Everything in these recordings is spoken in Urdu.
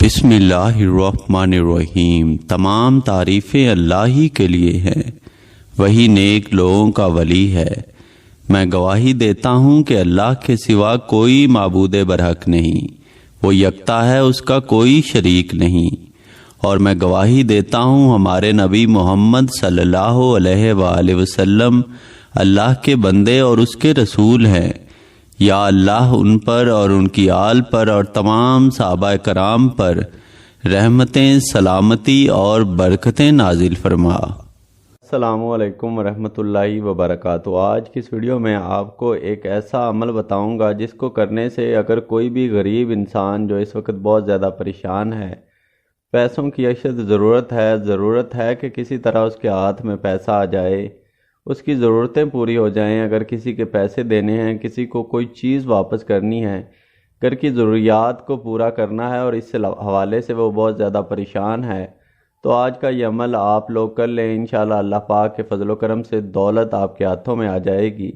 بسم اللہ الرحمن الرحیم۔ تمام تعریفیں اللہ ہی کے لیے ہیں، وہی نیک لوگوں کا ولی ہے۔ میں گواہی دیتا ہوں کہ اللہ کے سوا کوئی معبود برحق نہیں، وہ یکتا ہے، اس کا کوئی شریک نہیں۔ اور میں گواہی دیتا ہوں ہمارے نبی محمد صلی اللہ علیہ وآلہ وسلم اللہ کے بندے اور اس کے رسول ہیں۔ یا اللہ ان پر اور ان کی آل پر اور تمام صحابہ کرام پر رحمتیں، سلامتی اور برکتیں نازل فرما۔ السلام علیکم ورحمۃ اللہ وبرکاتہ۔ آج کی اس ویڈیو میں آپ کو ایک ایسا عمل بتاؤں گا جس کو کرنے سے اگر کوئی بھی غریب انسان جو اس وقت بہت زیادہ پریشان ہے، پیسوں کی اشد ضرورت ہے کہ کسی طرح اس کے ہاتھ میں پیسہ آ جائے، اس کی ضرورتیں پوری ہو جائیں، اگر کسی کے پیسے دینے ہیں، کسی کو کوئی چیز واپس کرنی ہے، گھر کی ضروریات کو پورا کرنا ہے اور اس سے حوالے سے وہ بہت زیادہ پریشان ہے، تو آج کا یہ عمل آپ لوگ کر لیں۔ انشاءاللہ اللہ پاک کے فضل و کرم سے دولت آپ کے ہاتھوں میں آ جائے گی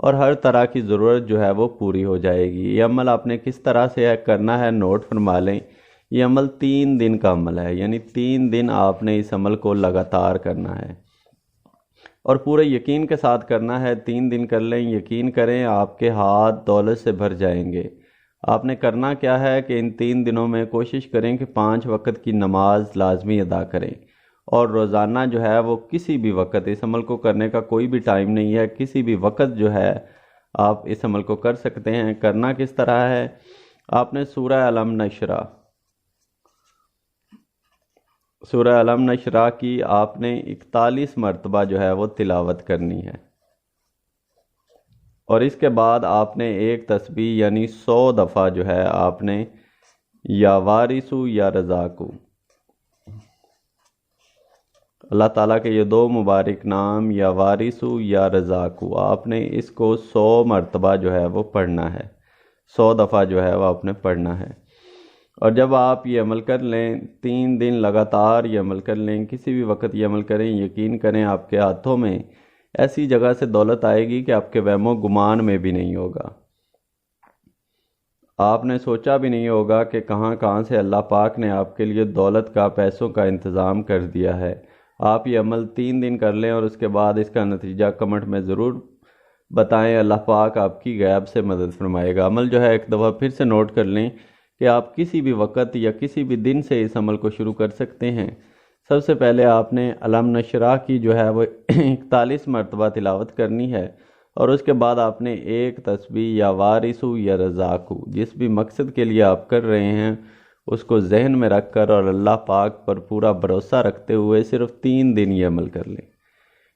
اور ہر طرح کی ضرورت جو ہے وہ پوری ہو جائے گی۔ یہ عمل آپ نے کس طرح سے کرنا ہے نوٹ فرما لیں۔ یہ عمل 3 دن کا عمل ہے، یعنی 3 دن آپ نے اس عمل کو لگاتار کرنا ہے اور پورے یقین کے ساتھ کرنا ہے۔ 3 دن کر لیں، یقین کریں آپ کے ہاتھ دولت سے بھر جائیں گے۔ آپ نے کرنا کیا ہے کہ ان 3 دنوں میں کوشش کریں کہ 5 وقت کی نماز لازمی ادا کریں اور روزانہ جو ہے وہ کسی بھی وقت، اس عمل کو کرنے کا کوئی بھی ٹائم نہیں ہے، کسی بھی وقت جو ہے آپ اس عمل کو کر سکتے ہیں۔ کرنا کس طرح ہے، آپ نے سورہ علم نشرہ کی آپ نے 41 مرتبہ جو ہے وہ تلاوت کرنی ہے اور اس کے بعد آپ نے ایک تسبیح یعنی 100 دفعہ جو ہے آپ نے یا وارثو یا رزاقو، اللہ تعالیٰ کے یہ 2 مبارک نام یا وارثو یا رزاقو، آپ نے اس کو 100 مرتبہ جو ہے وہ پڑھنا ہے، 100 دفعہ جو ہے وہ آپ نے پڑھنا ہے۔ اور جب آپ یہ عمل کر لیں، 3 دن لگاتار یہ عمل کر لیں، کسی بھی وقت یہ عمل کریں، یقین کریں آپ کے ہاتھوں میں ایسی جگہ سے دولت آئے گی کہ آپ کے وہم و گمان میں بھی نہیں ہوگا، آپ نے سوچا بھی نہیں ہوگا کہ کہاں سے اللہ پاک نے آپ کے لیے دولت کا، پیسوں کا انتظام کر دیا ہے۔ آپ یہ عمل 3 دن کر لیں اور اس کے بعد اس کا نتیجہ کمنٹ میں ضرور بتائیں، اللہ پاک آپ کی غیب سے مدد فرمائے گا۔ عمل جو ہے ایک دفعہ پھر سے نوٹ کر لیں کہ آپ کسی بھی وقت یا کسی بھی دن سے اس عمل کو شروع کر سکتے ہیں۔ سب سے پہلے آپ نے علم نشرہ کی جو ہے وہ 41 مرتبہ تلاوت کرنی ہے اور اس کے بعد آپ نے ایک تسبیح یا وارثو یا رزاقو، جس بھی مقصد کے لیے آپ کر رہے ہیں اس کو ذہن میں رکھ کر اور اللہ پاک پر پورا بھروسہ رکھتے ہوئے صرف 3 دن یہ عمل کر لیں۔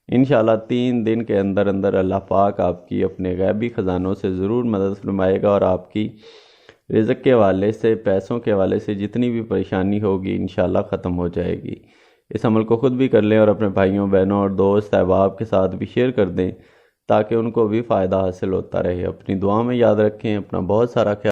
انشاءاللہ 3 دن کے اندر اللہ پاک آپ کی اپنے غیبی خزانوں سے ضرور مدد فرمائے گا اور آپ کی رزق کے حوالے سے، پیسوں کے حوالے سے جتنی بھی پریشانی ہوگی انشاءاللہ ختم ہو جائے گی۔ اس عمل کو خود بھی کر لیں اور اپنے بھائیوں، بہنوں اور دوست احباب کے ساتھ بھی شیئر کر دیں تاکہ ان کو بھی فائدہ حاصل ہوتا رہے۔ اپنی دعا میں یاد رکھیں، اپنا بہت سارا خیال